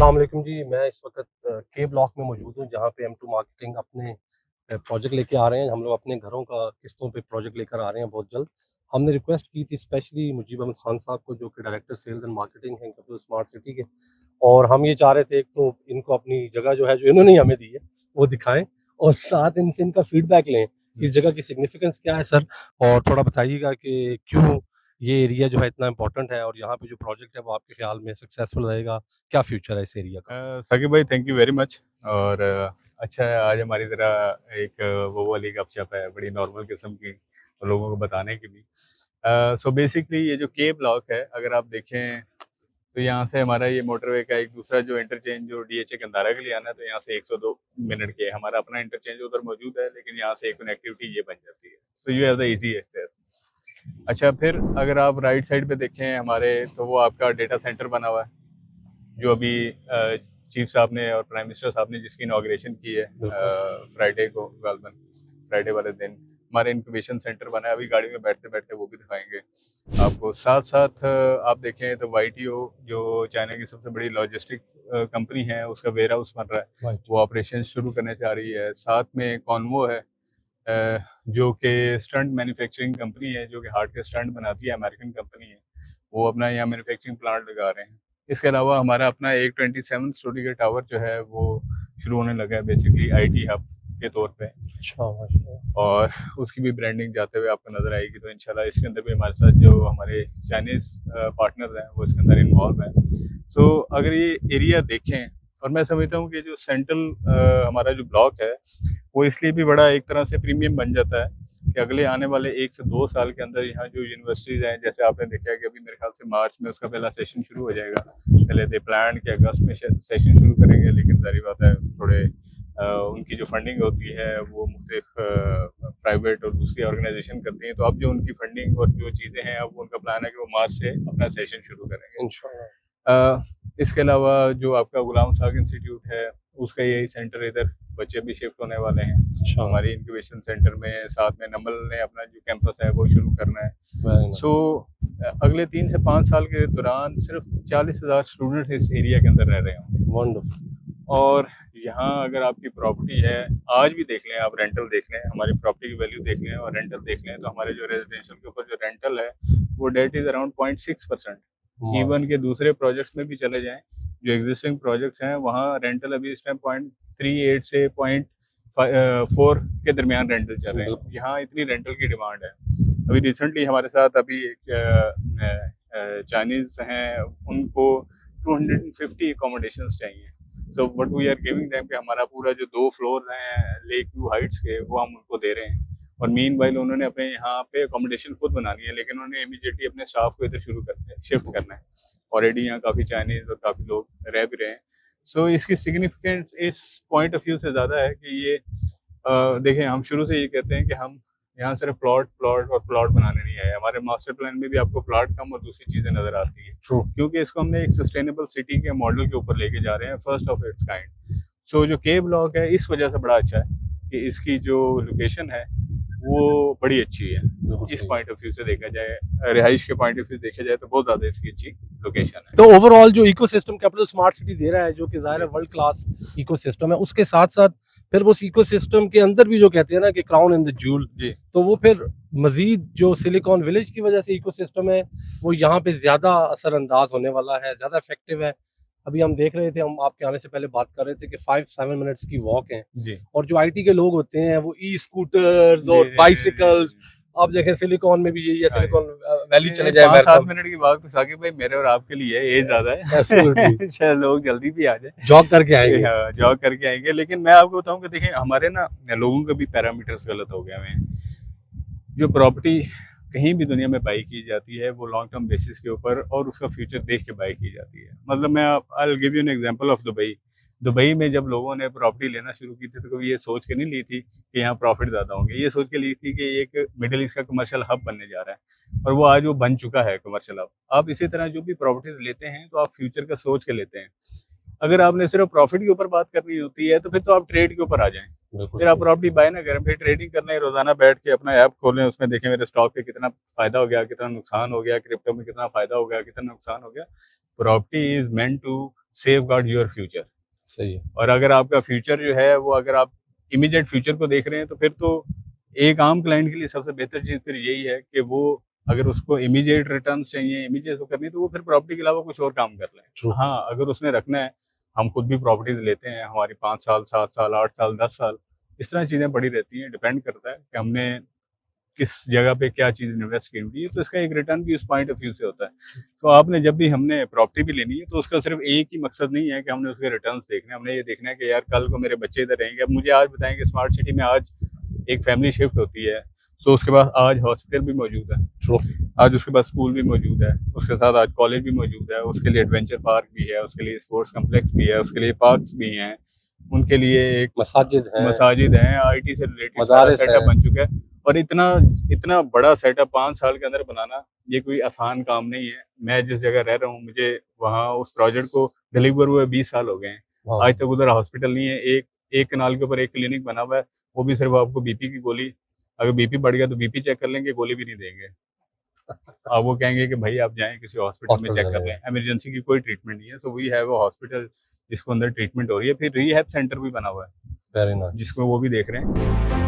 अस्सलाम वालेकुम जी। मैं इस वक़्त के ब्लॉक में मौजूद हूँ, जहाँ पे M2 मार्केटिंग अपने प्रोजेक्ट लेके आ रहे हैं। हम लोग अपने घरों का किस्तों पे प्रोजेक्ट लेकर आ रहे हैं बहुत जल्द। हमने रिक्वेस्ट की थी स्पेशली मुजीब अहमद खान साहब को, जो कि डायरेक्टर सेल्स एंड मार्केटिंग हैं कैपिटल स्मार्ट सिटी के। और हम ये चाह रहे थे, एक तो इनको अपनी जगह जो है, जो इन्होंने ही हमें दी है, वो दिखाएँ, और साथ इनसे इनका फीडबैक लें कि इस जगह की सिग्निफिकेंस क्या है सर? और थोड़ा बताइएगा कि क्यों ये एरिया जो है इतना इम्पोर्टेंट है, और यहाँ पे जो प्रोजेक्ट है वो आपके ख़्याल में सक्सेसफुल रहेगा? क्या फ्यूचर है इस एरिया का? साकिब भाई, थैंक यू वेरी मच। और अच्छा है, आज हमारी ज़रा एक वो वाली गपशप है, बड़ी नॉर्मल किस्म की, तो लोगों को बताने की भी। सो बेसिकली ये जो के ब्लॉक है, अगर आप देखें तो यहाँ से हमारा ये मोटरवे का एक दूसरा जो इंटरचेंज जो DHA गंदारा के लिए आना है, तो यहाँ से 102 मिनट के हमारा अपना इंटरचेंज उधर मौजूद है, लेकिन यहाँ से एक कनेक्टिविटी ये बन जाती है। So you have the easy access. अच्छा, फिर अगर आप राइट साइड पे देखें हमारे, तो वो आपका डेटा सेंटर बना हुआ है, जो अभी चीफ साहब ने और प्राइम मिनिस्टर साहब ने जिसकी इनॉग्रेशन की है फ्राइडे को, गालबन फ्राइडे वाले दिन हमारे इंक्यूबेशन सेंटर बना है। अभी गाड़ी में बैठते बैठते वो भी दिखाएंगे आपको। साथ साथ आप देखें तो YTO जो चाइना की सबसे बड़ी लॉजिस्टिक कंपनी है, उसका वेयर हाउस बन रहा है, वो ऑपरेशन शुरू करने जा रही है। साथ में कॉन्वो है, जो कि स्टंट मैन्युफैक्चरिंग कंपनी है, जो कि हार्ट के स्टंट बनाती है, अमेरिकन कंपनी है, वो अपना यहाँ मैन्युफैक्चरिंग प्लांट लगा रहे हैं। इसके अलावा हमारा अपना एक 27 स्टोरी का टावर जो है वो शुरू होने लगा है, बेसिकली IT हब के तौर पे। अच्छा, माशाल्लाह। और उसकी भी ब्रांडिंग जाते हुए आपको नजर आएगी। तो इंशाल्लाह इसके अंदर भी हमारे साथ जो हमारे चाइनीज पार्टनर हैं वो इसके अंदर इन्वॉल्व हैं। सो अगर ये एरिया देखें, और मैं समझता हूँ कि जो सेंट्रल हमारा जो ब्लॉक है, वो इसलिए भी बड़ा एक तरह से प्रीमियम बन जाता है कि अगले आने वाले 1 से 2 साल के अंदर यहाँ जो यूनिवर्सिटीज़ हैं, जैसे आपने देखा है कि अभी मेरे ख्याल से मार्च में उसका पहला सेशन शुरू हो जाएगा। पहले दे प्लान कि अगस्त में सेशन शुरू करेंगे, लेकिन जारी बात है थोड़े उनकी जो फंडिंग होती है वो मुख्तलिफ प्राइवेट और दूसरी ऑर्गेनाइजेशन करती हैं। तो अब जो उनकी फंडिंग और जो चीज़ें हैं, अब उनका प्लान है कि वो मार्च से अपना सेशन शुरू करेंगे। इंशाल्लाह। इसके अलावा जो आपका गुलाम साग इंस्टीट्यूट है, उसका यही सेंटर इधर बच्चे भी शिफ्ट होने वाले हैं। अच्छा। हमारी इंक्यूबेशन सेंटर में साथ में नमल ने अपना जो कैंपस है वो शुरू करना है। सो अगले 3 से 5 साल के दौरान सिर्फ 40,000 स्टूडेंट्स इस एरिया के अंदर रह रहे होंगे। वंडरफुल। और यहाँ अगर आपकी प्रॉपर्टी है, आज भी देख लें आप, रेंटल देख लें, हमारी प्रॉपर्टी की वैल्यू देख लें और रेंटल देख लें, तो हमारे जो रेजिडेंशियल के ऊपर जो रेंटल है वो डेट इज अराउंड 0.6%। इवन के दूसरे प्रोजेक्ट्स में भी चले जाएं, जो एग्जिस्टिंग प्रोजेक्ट्स हैं, वहाँ रेंटल अभी इस टाइम 0.38 से 0.4 के दरमियान रेंटल चल रहे हैं। यहाँ इतनी रेंटल की डिमांड है। अभी रिसेंटली हमारे साथ अभी एक चाइनीज हैं, उनको 250 अकोमोडेशंस चाहिए। तो what we are giving them कि हमारा पूरा जो 2 फ्लोर हैं लेक व्यू हाइट्स के, वो हम उनको दे रहे हैं। और मीन वाइल उन्होंने अपने यहाँ पे अकोमोडेशन खुद बनानी है, लेकिन उन्होंने इमीडिएटली अपने स्टाफ को इधर शुरू करते शिफ्ट करना है। ऑलरेडी यहाँ काफ़ी चाइनीज और काफ़ी लोग रह भी रहे हैं। सो इसकी सिग्निफिकेंस इस पॉइंट ऑफ व्यू से ज़्यादा है कि ये देखें, हम शुरू से ये कहते हैं कि हम यहाँ सिर्फ प्लॉट प्लॉट और प्लॉट बनाने नहीं आए। हमारे मास्टर प्लान में भी आपको प्लॉट कम और दूसरी चीज़ें नज़र आती है, क्योंकि इसको हमने एक सस्टेनेबल सिटी के मॉडल के ऊपर लेके जा रहे हैं, फर्स्ट ऑफ इट्स काइंड। सो जो के ब्लॉक है इस वजह से बड़ा अच्छा है कि इसकी जो लोकेशन है वो बड़ी अच्छी है। इस पॉइंट ऑफ व्यू से देखा जाए, रिहाइश के पॉइंट ऑफ व्यू देखा जाए, तो बहुत ज़्यादा इसकी अच्छी लोकेशन है। तो ओवरऑल जो इकोसिस्टम कैपिटल स्मार्ट सिटी दे रहा है, जो कि ज़ाहिर है वर्ल्ड क्लास इकोसिस्टम है, उसके साथ साथ फिर वो इकोसिस्टम के अंदर भी जो कहते हैं ना कि क्राउन इन द ज्यूल, तो वो फिर मजीद जो सिलिकॉन विलेज की वजह से इकोसिस्टम है वो यहाँ पे ज़्यादा असरअंदाज होने वाला है, ज़्यादा इफेक्टिव है। अभी हम देख रहे थे, हम आपके आने से पहले बात कर रहे थे कि 5-7 मिनट्स की वॉक है, और जो IT के लोग होते हैं वो स्कूटर्स और बाइसिकल्स, आप देखें सिलिकॉन में भी यही है, सिलिकॉन वैली चले जाए 5-7 मिनट की बात तो साकिब भाई मेरे और आपके लिए एज ज्यादा है। शायद लोग जल्दी भी आ जाए, जॉग करके आएंगे। जॉग करके आएंगे। लेकिन मैं आपको बताऊं कि देखिए, हमारे ना लोगों के भी पैरामीटर्स गलत हो गए हैं। जो प्रॉपर्टी कहीं भी दुनिया में बाई की जाती है वो लॉन्ग टर्म बेसिस के ऊपर और उसका फ्यूचर देख के बाई की जाती है। मतलब मैं I will give you an example of Dubai. Dubai में जब लोगों ने प्रॉपर्टी लेना शुरू की थी, तो कभी ये सोच के नहीं ली थी कि यहाँ प्रॉफिट ज़्यादा होंगे। ये सोच के ली थी कि एक मिडिल ईस्ट का कमर्शियल हब बनने जा रहा है, और वो आज वो बन चुका है कमर्शियल हब। आप इसी तरह जो भी प्रॉपर्टीज लेते हैं तो आप फ्यूचर का सोच के लेते हैं। अगर आपने सिर्फ प्रॉफिट के ऊपर बात करनी होती है तो फिर तो आप ट्रेड के ऊपर आ जाएं, फिर आप प्रॉपर्टी बाय ना करें, फिर ट्रेडिंग करना है। रोजाना बैठ के अपना ऐप खोलें, उसमें देखें मेरे स्टॉक पे कितना फायदा हो गया, कितना नुकसान हो गया, क्रिप्टो में कितना फायदा हो गया, कितना नुकसान हो गया। Property is meant to safeguard your future. सही है। और अगर आपका फ्यूचर जो है वो, अगर आप इमीडिएट फ्यूचर को देख रहे हैं, तो फिर तो एक आम क्लाइंट के लिए सबसे बेहतर चीज़ फिर यही है कि वो अगर उसको इमीडिएट रिटर्न चाहिए, इमीडिएट वो करनी है, तो वो फिर प्रॉपर्टी के अलावा कुछ और काम कर True. लें। हाँ, अगर उसने रखना है, हम खुद भी प्रॉपर्टीज लेते हैं, हमारी 5 साल 7 साल 8 साल 10 साल इस तरह चीज़ें पड़ी रहती हैं। डिपेंड करता है कि हमने किस जगह पे क्या चीज़ इन्वेस्ट की हुई है, तो इसका एक रिटर्न भी उस पॉइंट ऑफ व्यू से होता है। तो आपने जब भी हमने प्रॉपर्टी भी लेनी है, तो उसका सिर्फ एक ही मकसद नहीं है कि हमने उसके रिटर्न्स देखने हैं, हमने ये देखना है कि यार कल को मेरे बच्चे इधर रहेंगे। अब मुझे आज बताएं कि स्मार्ट सिटी में आज एक फैमिली शिफ्ट होती है, तो उसके पास आज हॉस्पिटल भी मौजूद है, True. आज उसके पास स्कूल भी मौजूद है, उसके साथ आज कॉलेज भी मौजूद है, उसके लिए एडवेंचर पार्क भी है, उसके लिए स्पोर्ट्स कम्प्लेक्स भी है, उसके लिए पार्क्स भी हैं, उनके लिए एक मसाजिद हैं, आईटी से रिलेटेड सारा सेटअप बन चुका है। और इतना बड़ा सेटअप 5 साल के अंदर बनाना ये कोई आसान काम नहीं है। मैं जिस जगह रह रहा हूँ, मुझे वहाँ उस प्रोजेक्ट को डिलीवर हुए 20 साल हो गए हैं। आज तक उधर हॉस्पिटल नहीं है। एक कनाल के ऊपर एक क्लिनिक बना हुआ है, वो भी सिर्फ आपको बीपी की गोली, अगर बीपी बढ़ गया तो बीपी चेक कर लेंगे, गोली भी नहीं देंगे। अब वो कहेंगे कि भाई आप जाएं किसी हॉस्पिटल में चेक कर लें, इमरजेंसी की कोई ट्रीटमेंट नहीं है। So we have a hospital जिसको अंदर ट्रीटमेंट हो रही है। फिर रिहैब सेंटर भी बना हुआ है, वेरी नाइस, जिसको वो भी देख रहे हैं।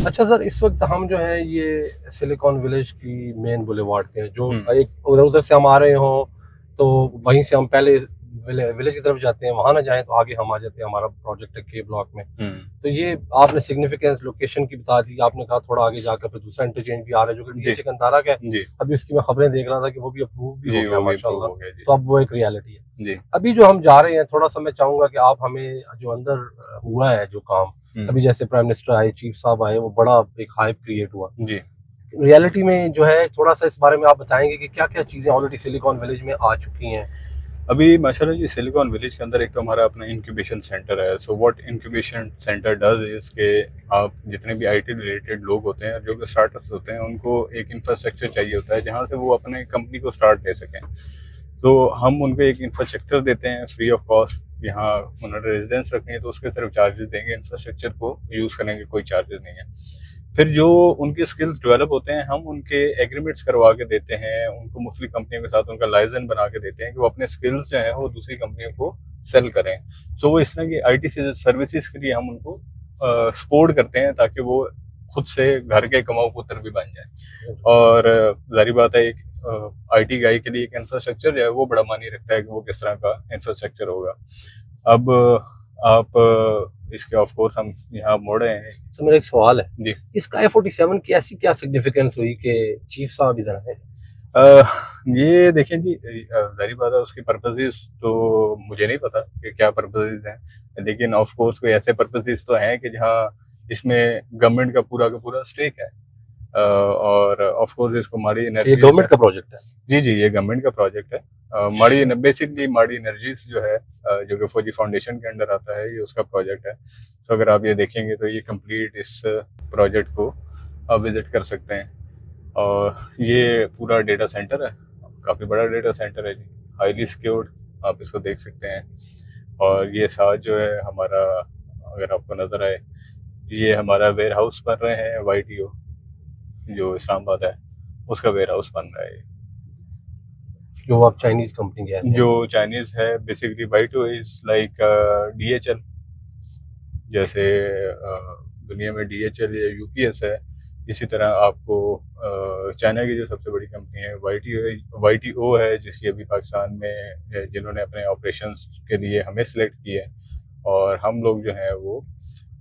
अच्छा सर, इस वक्त हम जो है ये सिलिकॉन विलेज की मेन बुलेवार्ड पे हैं, जो एक उधर से हम आ रहे हो तो वहीं से हम पहले विलेज की तरफ जाते हैं, वहां ना जाएं तो आगे हम आ जाते हैं, हमारा प्रोजेक्ट है के ब्लॉक में। तो ये आपने सिग्निफिकेंस लोकेशन की बता दी, आपने कहा थोड़ा आगे जाकर फिर दूसरा इंटरचेंज भी आ रहा है जो कि डीएच कंधारा का है। अभी उसकी मैं खबरें देख रहा था कि वो भी अप्रूव भी हो गया माशाल्लाह, तो अब वो एक रियलिटी है। अभी जो हम जा रहे हैं, थोड़ा सा मैं चाहूंगा कि आप हमें जो अंदर हुआ है जो काम, अभी जैसे प्राइम मिनिस्टर आए, चीफ साहब आए, वो बड़ा एक हाइप क्रिएट हुआ जी, रियलिटी में जो है थोड़ा सा इस बारे में आप बताएंगे कि क्या क्या चीजें ऑलरेडी सिलिकॉन विलेज में आ चुकी हैं। अभी माशाल्लाह जी, सिलिकॉन विलेज के अंदर एक तो हमारा अपना इंक्यूबेशन सेंटर है। So what incubation centre does is के आप जितने भी आईटी रिलेटेड लोग होते हैं, जो भी स्टार्टअप्स होते हैं, उनको एक इंफ्रास्ट्रक्चर चाहिए होता है जहां से वो अपने कंपनी को स्टार्ट दे सकें। तो हम उनको एक इंफ्रास्ट्रक्चर देते हैं फ्री ऑफ कॉस्ट। यहाँ उन्होंने रेजिडेंस रखनी है तो उसके सिर्फ चार्जेस देंगे, इंफ्रास्ट्रक्चर को यूज़ करने के कोई चार्जेस नहीं है। फिर जो उनके स्किल्स डेवलप होते हैं, हम उनके एग्रीमेंट्स करवा के देते हैं, उनको मुख्तलिफ कंपनियों के साथ उनका लाइसेंस बना के देते हैं कि वो अपने स्किल्स जो हैं वो दूसरी कंपनियों को सेल करें। सो वो इस तरह की आईटी सर्विसेज के लिए हम उनको सपोर्ट करते हैं ताकि वो खुद से घर के कमाऊ पुत्र भी बन जाए। और जारी बात है, एक आईटी गाई के लिए एक इंफ्रास्ट्रक्चर जो है वो बड़ा मायने रखता है कि वो किस तरह का इंफ्रास्ट्रक्चर होगा। अब आप इसके ऑफ कोर्स हम यहाँ मोड़े हैं। तो मेरा एक सवाल है जी, इसका F47 की ऐसी क्या सिग्निफिकेंस हुई कि चीफ साहब इधर है? ये देखें जी, जारी बात है उसकी पर्पसेस तो मुझे नहीं पता कि क्या पर्पसेस हैं, लेकिन ऑफ कोर्स कोई ऐसे पर्पसेस तो हैं कि जहाँ इसमें गवर्नमेंट का पूरा स्टेक है। और ऑफ कोर्स इसको माड़ी ये एनर्जी गवर्नमेंट का प्रोजेक्ट है। जी जी, ये गवर्नमेंट का प्रोजेक्ट है। माड़ी बेसिकली माड़ी एनर्जीज जो है जो कि फौजी फाउंडेशन के अंडर आता है, ये उसका प्रोजेक्ट है। तो अगर आप ये देखेंगे तो ये कंप्लीट इस प्रोजेक्ट को आप विजिट कर सकते हैं। और ये पूरा डेटा सेंटर है, काफ़ी बड़ा डेटा सेंटर है जी, हाईली सिक्योर्ड, आप इसको देख सकते हैं। और ये साथ जो है हमारा, अगर आपको नज़र आए, ये हमारा वेयर हाउस बन रहे हैं YTO जो इस्लामाबाद है, उसका वेयर हाउस बन रहा है। जो आप चाइनीज कंपनी के जो चाइनीज है basically YTO is like DHL, जैसे दुनिया में DHL या UPS है, इसी तरह आपको चाइना की जो सबसे बड़ी कंपनी है YTO है, जिसकी अभी पाकिस्तान में जिन्होंने अपने ऑपरेशंस के लिए हमें सिलेक्ट किया है, और हम लोग जो हैं वो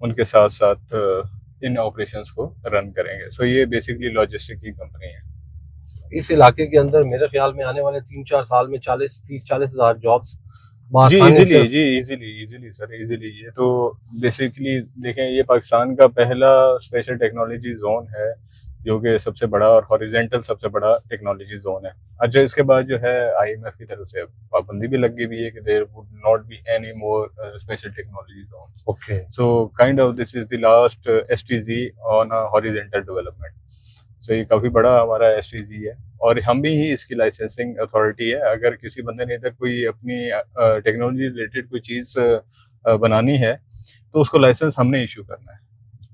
उनके साथ साथ इन ऑपरेशंस को रन करेंगे। सो ये बेसिकली लॉजिस्टिक की कंपनी है। इस इलाके के अंदर मेरे ख्याल में आने वाले 3-4 साल में 40 हज़ार जॉब्स जी इजीली सर, इजीली। ये तो बेसिकली देखें, ये पाकिस्तान का पहला स्पेशल टेक्नोलॉजी जोन है, जो कि सबसे बड़ा और हॉरिजेंटल सबसे बड़ा टेक्नोलॉजी जोन है। अच्छा, इसके बाद जो है IMF की तरफ से पाबंदी भी लग गई हुई है कि there would not be any more special technology zone. Okay, so kind of this is the last STZ on a horizontal development. So ये काफ़ी बड़ा हमारा STZ है, और हम भी ही इसकी लाइसेंसिंग अथॉरिटी है। अगर किसी बंदे ने इधर कोई अपनी टेक्नोलॉजी रिलेटेड कोई चीज़ बनानी है तो उसको लाइसेंस हमने इशू करना है।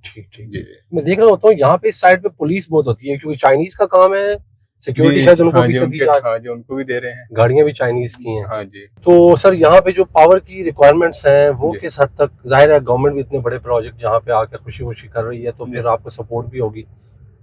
ठीक ठीक। जी मैं देख रहा होता हूँ यहाँ पे इस साइड पे पुलिस बहुत होती है, क्योंकि चाइनीज का काम है, सिक्योरिटी जी शायद उनको हाँ भी जी, से दी जाए, हाँ जी, उनको भी दे रहे हैं। गाड़ियां भी चाइनीज की हैं। हाँ जी। तो सर यहाँ पे जो पावर की रिक्वायरमेंट्स हैं वो जी। किस हद तक, जाहिर है गवर्नमेंट भी इतने बड़े प्रोजेक्ट जहाँ पे आके खुशी खुशी कर रही है तो जी। फिर आपको सपोर्ट भी होगी,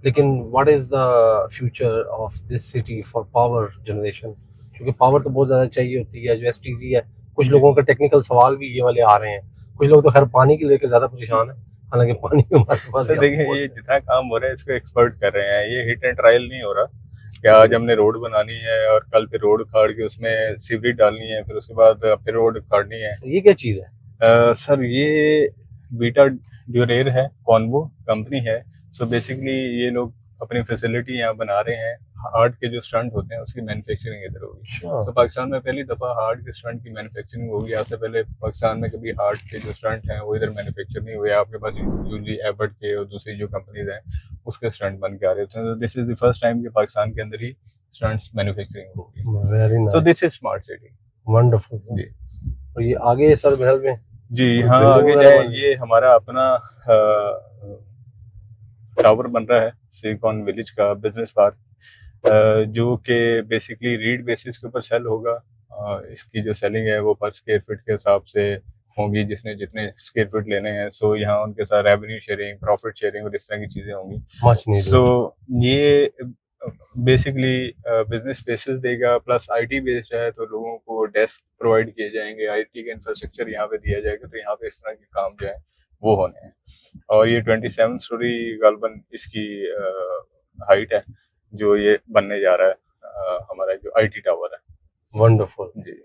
लेकिन what is the future of this city for power generation? क्योंकि पावर तो बहुत ज्यादा चाहिए होती है। जो STZ है, कुछ जी। लोगों का टेक्निकल सवाल भी ये वाले आ रहे हैं, कुछ लोग तो खैर पानी को लेकर ज्यादा परेशान है, हालांकि पानी हमारे पास सर देखिए, ये जितना काम हो रहा है इसको एक्सपर्ट कर रहे हैं, ये हिट एंड ट्रायल नहीं हो रहा कि आज हमने रोड बनानी है और कल फिर रोड उखाड़ के उसमें सीवरेज डालनी है, फिर उसके बाद फिर रोड उखाड़नी है। ये क्या चीज है? सर ये बीटा ड्यूरेर है, कॉन्वो कंपनी है। सो बेसिकली ये लोग अपनी फैसिलिटी यहाँ बना रहे हैं। हार्ट के जो स्टंट होते हैं उसकी मैन्युफैक्चरिंग इधर होगी। तो पाकिस्तान में पहली दफ़ा हार्ट के स्टंट की मैन्युफैक्चरिंग होगी। आज से पहले पाकिस्तान में कभी हार्ट के जो स्टंट हैं वो इधर मैन्युफैक्चर नहीं हुए। आपके पास यूजली एबर्ट के और दूसरी जो कंपनीज हैं उसके स्टंट बन के आ रहे थे। तो this is the first time कि पाकिस्तान के अंदर ही स्टंट्स मैन्युफैक्चरिंग होगी। Very nice, so this is smart city. Wonderful जी। और ये आगे सर महल में जी हाँ, आगे जाए, ये हमारा अपना टावर बन रहा है सिलिकॉन विलेज का बिजनेस पार्क, जो कि बेसिकली रीड बेसिस के ऊपर सेल होगा। इसकी जो सेलिंग है वो पर स्क्वायर फीट के हिसाब से होंगी, जिसने जितने स्क्वायर फीट लेने हैं। सो यहाँ उनके साथ रेवेन्यू शेयरिंग, प्रॉफिट शेयरिंग और इस तरह की चीज़ें होंगी। सो ये बेसिकली बिजनेस स्पेसेस देगा, प्लस IT बेस्ड है तो लोगों को डेस्क प्रोवाइड किए जाएंगे, IT का इंफ्रास्ट्रक्चर यहाँ पे दिया जाएगा। तो यहाँ पे इस तरह के काम जो है वो होने हैं। और ये 27 स्टोरी गालबन इसकी हाइट है जो ये बनने जा रहा है, हमारा जो IT टावर है। वंडरफुल जी।